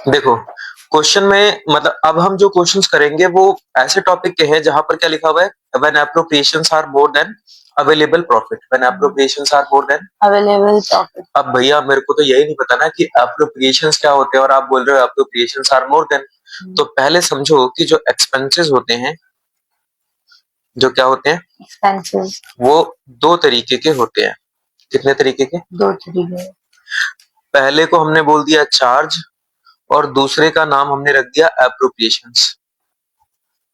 देखो, क्वेश्चन में मतलब अब हम जो क्वेश्चंस करेंगे वो ऐसे टॉपिक के हैं जहां पर क्या लिखा हुआ है, when appropriations are more than available profit, when appropriations are more than available profit. अब भैया मेरे को तो यही नहीं पता ना कि एप्रोप्रिएशंस क्या होते हैं और आप बोल रहे हो एप्रोप्रिएशंस आर मोर देन। तो पहले समझो कि जो एक्सपेंसेस होते हैं, जो क्या होते हैं, एक्सपेंसेस वो दो तरीके के होते हैं। कितने तरीके के? दो तरीके। पहले को हमने बोल दिया चार्ज और दूसरे का नाम हमने रख दिया एप्रोप्रिएशंस।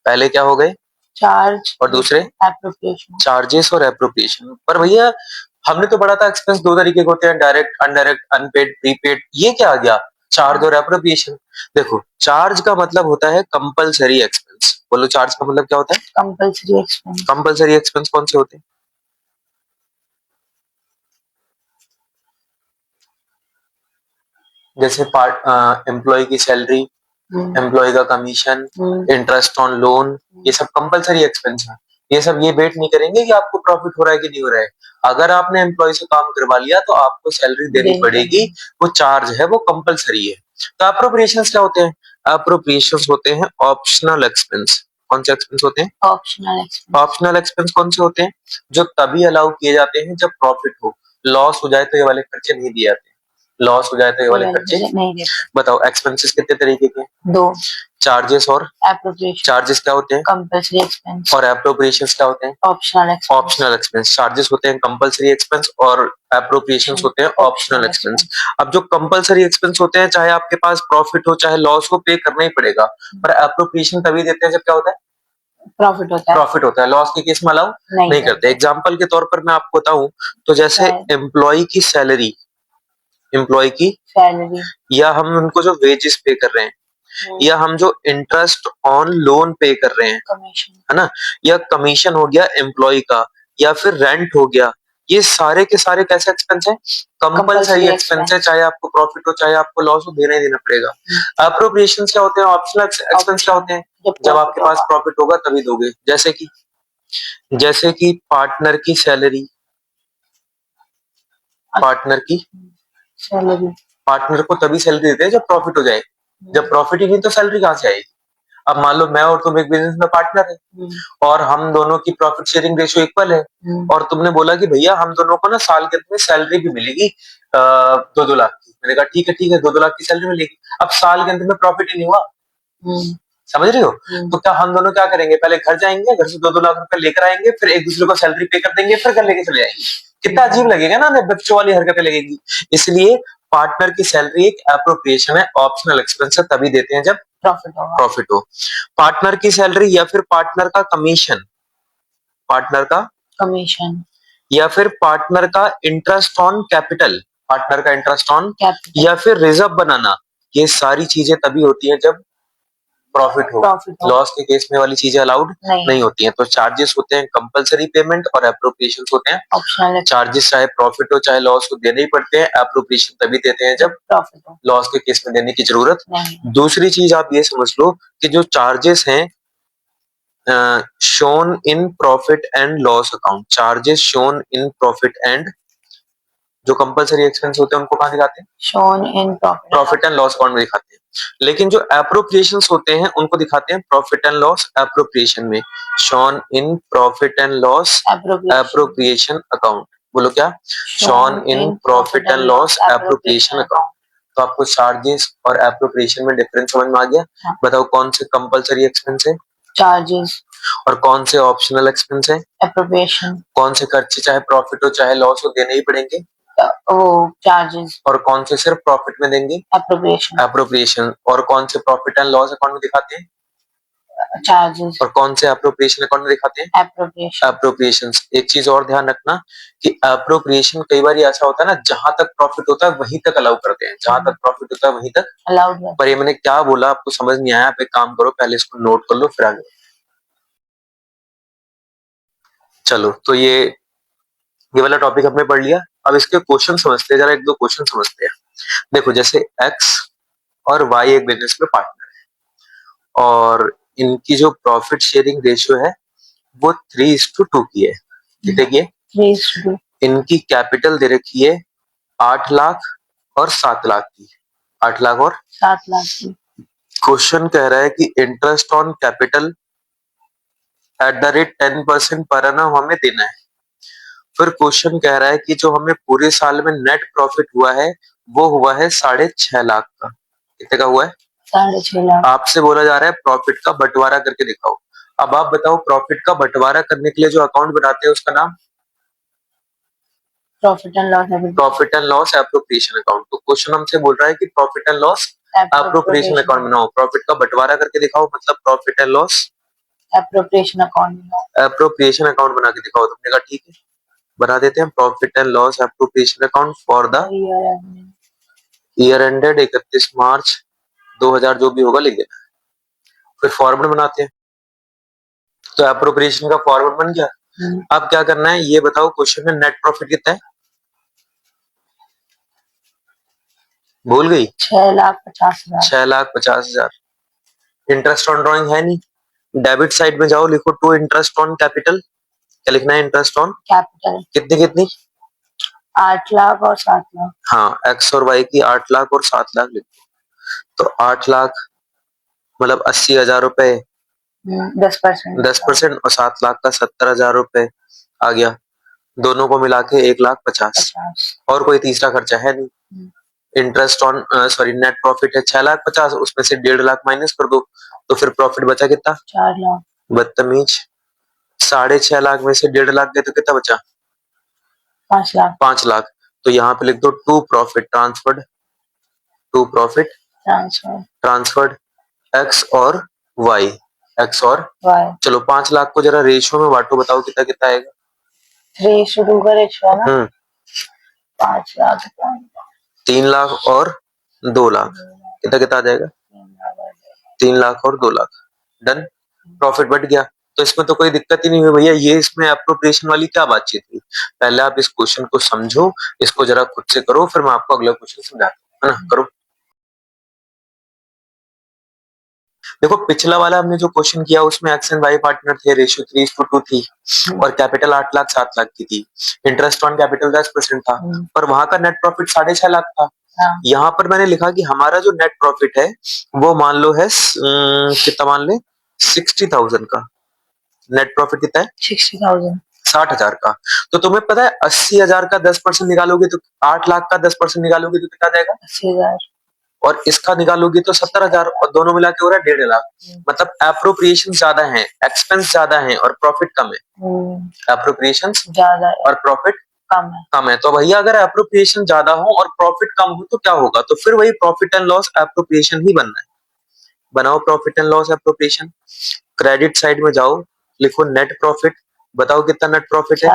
पहले क्या हो गए? चार्ज और दूसरे एप्रोप्रिएशन। चार्जेस और एप्रोप्रिएशन। पर भैया हमने तो पढ़ा था एक्सपेंस दो तरीके के होते हैं, डायरेक्ट, अनडायरेक्ट, अनपेड, प्रीपेड। ये क्या आ गया? चार्ज और एप्रोप्रिएशन। देखो, चार्ज का मतलब होता है कंपलसरी एक्सपेंस। बोलो, चार्ज का मतलब क्या होता है? Compulsory expense. कंपलसरी एक्सपेंस कौन से होते हैं? जैसे पार्ट एम्प्लॉय की सैलरी, एम्प्लॉय का कमीशन, इंटरेस्ट ऑन लोन, ये सब कंपलसरी एक्सपेंस है। ये सब ये वेट नहीं करेंगे कि आपको प्रॉफिट हो रहा है कि नहीं हो रहा है। अगर आपने एम्प्लॉय से काम करवा लिया तो आपको सैलरी देनी पड़ेगी, वो चार्ज है, वो कंपलसरी है। तो अप्रोप्रिएशंस क्या होते हैं? अप्रोप्रिएशंस होते हैं ऑप्शनल एक्सपेंस। कौन से एक्सपेंस होते हैं? Optional expense. ऑप्शनल एक्सपेंस कौन से होते हैं? जो तभी अलाउ किए जाते हैं जब प्रॉफिट हो। लॉस हो जाए तो ये वाले खर्चे नहीं दिए जाते। लॉस हो जाए तो ये वाले खर्चे नहीं देते। बताओ, एक्सपेंसेस कितने तरीके के? दो। चार्जेस और एप्रोप्रिएशन। चार्जेस क्या होते हैं? Compulsory expense. और एप्रोप्रिएशंस क्या होते हैं? Optional expense. Optional expense. Charges होते हैं कंपलसरी एक्सपेंस और एप्रोप्रिएशंस होते हैं ऑप्शनल एक्सपेंस। अब जो कंपलसरी एक्सपेंस होते हैं, चाहे आपके पास प्रॉफिट हो चाहे लॉस हो, पे करना ही पड़ेगा। पर एप्रोप्रिएशन तभी देते हैं जब क्या होता है? प्रॉफिट होता है। प्रॉफिट होता है। लॉस के केस में अलाउ नहीं करते। एग्जाम्पल के तौर पर मैं आपको बताऊं तो जैसे एम्प्लॉय की सैलरी, एम्प्लॉय की सैलरी, या हम उनको जो वेजेस पे कर रहे हैं, या हम जो इंटरेस्ट ऑन लोन पे कर रहे हैं, कमीशन, है ना, या कमीशन हो गया एम्प्लॉय का, या फिर रेंट हो गया, ये सारे के सारे कैसे एक्सपेंस है? कंपलसरी एक्सपेंस है। चाहे आपको प्रॉफिट हो चाहे आपको लॉस हो, देना ही देना पड़ेगा। अप्रोप्रिएशंस क्या होते हैं? ऑप्शनल एक्सपेंस क्या होते हैं? जब आपके पास प्रॉफिट होगा तभी दोगे। जैसे कि पार्टनर की सैलरी, पार्टनर की सैलरी, पार्टनर को तभी सैलरी देते हैं जब प्रॉफिट हो जाए। जब प्रॉफिट ही नहीं तो सैलरी कहां से आएगी? अब मान लो मैं और तुम एक बिजनेस में पार्टनर है और हम दोनों की प्रॉफिट शेयरिंग रेशियो इक्वल है, और तुमने बोला कि भैया हम दोनों को ना साल के अंत में सैलरी भी मिलेगी 2-2 लाख की। मैंने कहा ठीक है ठीक है, 2-2 लाख की सैलरी मिलेगी। अब साल के अंत में प्रॉफिट ही नहीं हुआ, समझ रहे हो? तो क्या हम दोनों क्या करेंगे? पहले घर जाएंगे, घर से 2-2 लाख रुपए लेकर आएंगे, फिर एक दूसरे को सैलरी पे कर देंगे, फिर घर लेके चले जाएंगे। कितना अजीब लगेगा ना, बच्चों वाली हरकतें लगेगी। इसलिए पार्टनर की सैलरी एक एप्रोप्रिएशन है, ऑप्शनल एक्सपेंस है, तभी देते हैं जब प्रॉफिट हो। पार्टनर की सैलरी या फिर पार्टनर का कमीशन, पार्टनर का कमीशन, या फिर पार्टनर का इंटरेस्ट ऑन कैपिटल, पार्टनर का इंटरेस्ट ऑन, या फिर रिजर्व बनाना, ये सारी चीजें तभी होती हैं जब प्रॉफिट हो। लॉस के केस में वाली चीजें अलाउड नहीं होती हैं। तो चार्जेस होते हैं कंपलसरी पेमेंट और एप्रोप्रिएशन होते हैं ऑप्शनल। चार्जेस चाहे प्रॉफिट हो चाहे लॉस हो, देने ही पड़ते हैं। एप्रोप्रिएशन तभी देते हैं जब प्रॉफिट हो। लॉस के केस में देने की जरूरत नहीं। दूसरी चीज आप ये समझ लो कि जो चार्जेस हैं shown in profit and loss account, charges shown in profit and, जो कंपलसरी एक्सपेंस होते हैं उनको कहां दिखाते हैं? Shown in profit and loss account में दिखाते हैं। लेकिन जो एप्रोप्रिएशंस होते हैं उनको दिखाते हैं प्रॉफिट एंड लॉस एप्रोप्रिएशन में, shown in profit and loss appropriation account. बोलो क्या? Shown in profit and loss appropriation account. तो आपको चार्जेस और एप्रोप्रिएशन में डिफरेंस समझ में आ गया? हाँ। बताओ कौन से कंपलसरी एक्सपेंस है? चार्जेस। और कौन से ऑप्शनल एक्सपेंस है? एप्रोप्रिएशन। कौन से खर्चे चाहे प्रॉफिट हो चाहे लॉस हो देने ही पड़ेंगे? चार्जेस। और कौन से सिर्फ प्रॉफिट में देंगे? एप्रोप्रिएशन। एप्रोप्रिएशन। और कौन से प्रॉफिट एंड लॉस अकाउंट में दिखाते हैं? चार्जेस। और कौन से एप्रोप्रिएशन अकाउंट में दिखाते हैं? एप्रोप्रिएशन। एप्रोप्रिएशन। एक चीज और ध्यान रखना कि एप्रोप्रिएशन कई बार ऐसा होता है ना, जहां तक प्रॉफिट होता है वहीं तक अलाउ करते हैं, जहां तक प्रॉफिट होता है वहीं तक अलाउड। पर ये मैंने क्या बोला आपको समझ नहीं आया? आप एक काम करो, पहले इसको नोट कर लो फिर आगे। चलो, तो ये वाला टॉपिक हमने पढ़ लिया। अब इसके क्वेश्चन समझते हैं, जरा एक दो क्वेश्चन समझते हैं। देखो, जैसे एक्स और वाई एक बिजनेस में पार्टनर है और इनकी जो प्रॉफिट शेयरिंग रेशियो है वो 3:2 की है। कितने की है? 3:2। इनकी कैपिटल दे रखी है 8 लाख और 7 लाख की। 8 लाख और 7 लाख की। क्वेश्चन कह रहा है कि interest on capital at the rate 10% पर annum हमें देना है। फिर क्वेश्चन कह रहा है कि जो हमें पूरे साल में नेट प्रॉफिट हुआ है वो हुआ है 6.5 लाख का। कितने का हुआ है? 6.5 लाख। आपसे बोला जा रहा है प्रॉफिट का बंटवारा करके दिखाओ। अब आप बताओ प्रॉफिट का बंटवारा करने के लिए जो अकाउंट बनाते हैं उसका नाम profit and loss account. Profit and loss appropriation account. तो क्वेश्चन हमसे बोल रहा है कि profit and loss appropriation account बनाओ। प्रॉफिट का बंटवारा करके दिखाओ, मतलब profit and loss appropriation account. Appropriation account बना के दिखाओ। तुमने कहा ठीक है, बना देते हैं। Profit and loss appropriation account for the year ended 31 मार्च 2000 जो भी होगा लिख देना। फिर फॉर्मूला बनाते हैं। तो एप्रोप्रिएशन का फॉर्मूला बन गया। अब क्या करना है ये बताओ। क्वेश्चन में नेट प्रॉफिट कितना है? भूल गई? 6,50,000। 6,50,000। इंटरेस्ट ऑन ड्रॉइंग है नहीं, डेबिट साइड में जाओ, लिखो टू इंटरेस्ट ऑन कैपिटल। क्या लिखना है? Interest on capital. कितनी कितनी? 8 लाख और 7 लाख। हाँ, एक्स और वाई की 8 लाख और 7 लाख लिखो। तो 8 लाख मतलब 80,000 रुपए 10%। 10% और 7 लाख का 70,000 रुपए आ गया। दोनों को मिला के 1,50,000। और कोई तीसरा खर्चा है नहीं। Interest on sorry net profit है 6,50,000, उसमें से 1.5 लाख माइनस कर दो तो फिर प्रॉफिट बचा कितना? 4 लाख। बदतमीज। 6.5 लाख में से 1.5 लाख गए तो कितना बचा? 5 लाख। 5 लाख। तो यहाँ पे लिख दो to profit transferred. To profit transferred X और वाई। एक्स और वाई। चलो 5 लाख को जरा रेशियो में बांटो, बताओ कितना कितना आएगा? 3:2 का रेशियो है ना। 5 लाख 3 लाख और 2 लाख कितना कितना आ जाएगा? 3 लाख और 2 लाख। डन। प्रॉफिट बढ़ गया। तो इसमें तो कोई दिक्कत ही नहीं हुई भैया। ये इसमें एप्रोप्रिएशन वाली क्या बातचीत हुई? पहले आप इस क्वेश्चन को समझो, इसको जरा खुद से करो, फिर मैं आपको अगला क्वेश्चन समझाता हूँ, है ना? करो। देखो पिछला वाला हमने जो क्वेश्चन किया उसमें एक्स एंड वाई पार्टनर थे, रेशियो 3:2 थी और कैपिटल 8 लाख 7 लाख की थी। इंटरेस्ट ऑन कैपिटल 10% था और वहां का नेट प्रॉफिट 6.5 लाख था। यहाँ पर मैंने लिखा कि हमारा जो नेट प्रॉफिट है वो मान लो है कितना मान ले 60,000 का। नेट प्रॉफिट कितना है? 60,000। 60,000 का। तो तुम्हें पता है 80,000 का 10% निकालोगे तो 8 लाख का 10% निकालोगे तो कितना जाएगा? 80,000। और इसका निकालोगे तो 70,000 और दोनों मिला के हो रहा है 1.5 लाख। मतलब एप्रोप्रिएशन ज्यादा है, एक्सपेंस ज्यादा है और प्रॉफिट कम है। एप्रोप्रिएशन ज्यादा और प्रॉफिट कम है। तो भैया अगर एप्रोप्रिएशन ज्यादा हो और प्रॉफिट कम हो तो क्या होगा? तो फिर वही प्रॉफिट एंड लॉस एप्रोप्रिएशन ही बनना है। बनाओ profit and loss appropriation. Credit side में जाओ, लिखो नेट प्रॉफिट। बताओ कितना नेट प्रॉफिट है?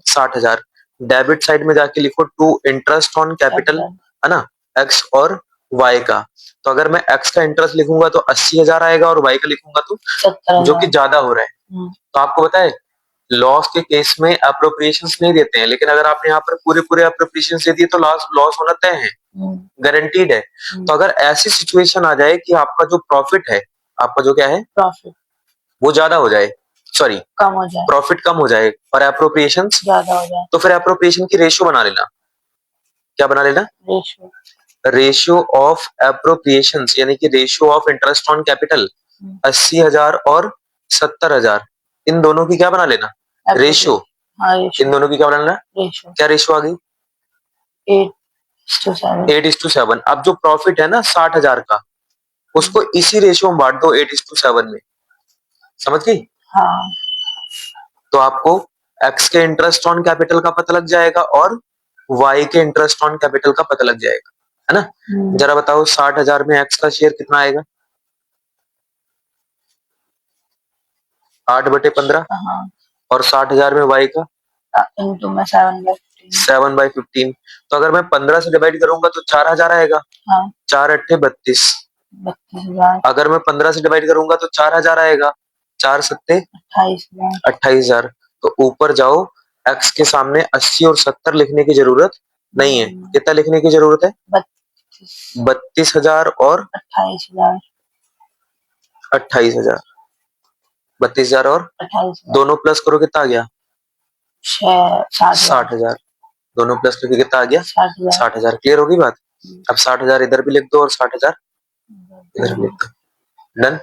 60,000। डेबिट साइड में जाके लिखो टू इंटरेस्ट ऑन कैपिटल, है ना, एक्स और वाई का। तो अगर मैं एक्स का इंटरेस्ट लिखूंगा तो 80,000 आएगा और वाई का लिखूंगा तो 70,000, जो कि ज्यादा हो रहा है। तो आपको पता है लॉस के केस में अप्रोप्रिएशंस नहीं देते हैं, लेकिन अगर आपने यहाँ पर पूरे पूरे अप्रोप्रिएशंस दे दिए तो लॉस लॉस होना तय है, गारंटीड है। तो अगर ऐसी सिचुएशन आ जाए कि आपका जो प्रॉफिट है, आपका जो क्या है प्रॉफिट, वो ज्यादा हो जाए, सॉरी कम हो जाए, प्रॉफिट कम हो जाए और एप्रोप्रिएशन ज्यादा हो जाए, तो फिर एप्रोप्रिएशन की रेशियो बना लेना। क्या बना लेना? रेशियो ऑफ एप्रोप्रिएशन, यानी कि ratio of interest on capital 80,000 और 70,000, इन दोनों की क्या बना लेना? रेशियो। इन दोनों की क्या बना लेना? रेशियो। क्या रेशियो आ गई? 8:7। अब जो प्रॉफिट है ना 60,000 का, उसको इसी रेशियो में बांट दो 8:7 में। समझ गई? हाँ। तो आपको एक्स के इंटरेस्ट ऑन कैपिटल का पता लग जाएगा और वाई के इंटरेस्ट ऑन कैपिटल का पता लग जाएगा, है ना? जरा बताओ 60,000 में एक्स का शेयर कितना आएगा? 8/15। और 60,000 में वाई का इंटू में 7/15। तो अगर मैं 15 से डिवाइड करूंगा तो 4,000 आएगा। 4 अट्ठे 32। 32,000। अगर मैं 15 से डिवाइड करूंगा तो 4,000 आएगा। 4 सत्ते 28,000। तो ऊपर जाओ, एक्स के सामने 80 और 70 लिखने की जरूरत नहीं है। कितना लिखने की जरूरत है? 32,000 और 28,000। 28,000। 32,000 और 28,000 दोनों प्लस करो कितना आ गया? 60,000। 60,000। दोनों प्लस करके कितना आ गया? 60,000। 60,000। क्लियर होगी बात? अब 60,000 इधर भी लिख दो और 60,000 इधर भी लिख दो। डन।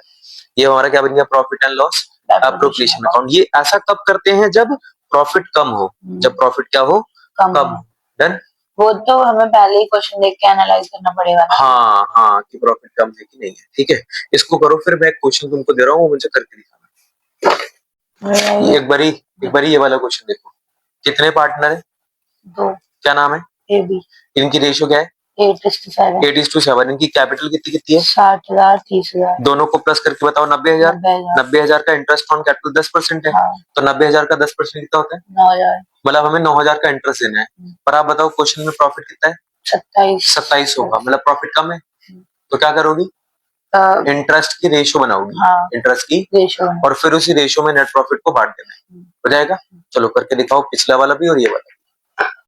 ये हमारा क्या बन गया? Profit and loss appropriation account. ये ऐसा कब करते हैं? जब प्रॉफिट कम हो। जब प्रॉफिट क्या हो? कम। डन। वो तो हमें पहले ही क्वेश्चन देख के एनालाइज करना पड़ेगा ना। हाँ हाँ, कि प्रॉफिट कम है कि नहीं है। ठीक है, इसको करो। फिर मैं क्वेश्चन तुमको दे रहा हूँ, वो मुझे करके दिखाना। एक बारी ये वाला क्वेश्चन देखो। कितने पार्टनर है? 2। क्या नाम है? A B. इनकी रेशियो क्या है? 8:7। 8:7। इनकी कैपिटल कितनी कितनी है? 60,000 30,000। दोनों को प्लस करके बताओ। 90,000। 90,000 का इंटरेस्ट ऑन कैपिटल 10% है। हाँ। तो 90,000 का 10% कितना होता है? 9,000। मतलब हमें 9,000 का इंटरेस्ट देना है। पर आप बताओ क्वेश्चन में प्रॉफिट कितना है? 27 होगा। मतलब प्रॉफिट कम है। तो क्या करोगी? इंटरेस्ट की रेशियो बनाओगी। हाँ। इंटरेस्ट की रेशियो, और फिर उसी रेशियो में नेट प्रॉफिट को बांट देना है। हो जाएगा। चलो करके दिखाओ, पिछला वाला भी और ये वाला।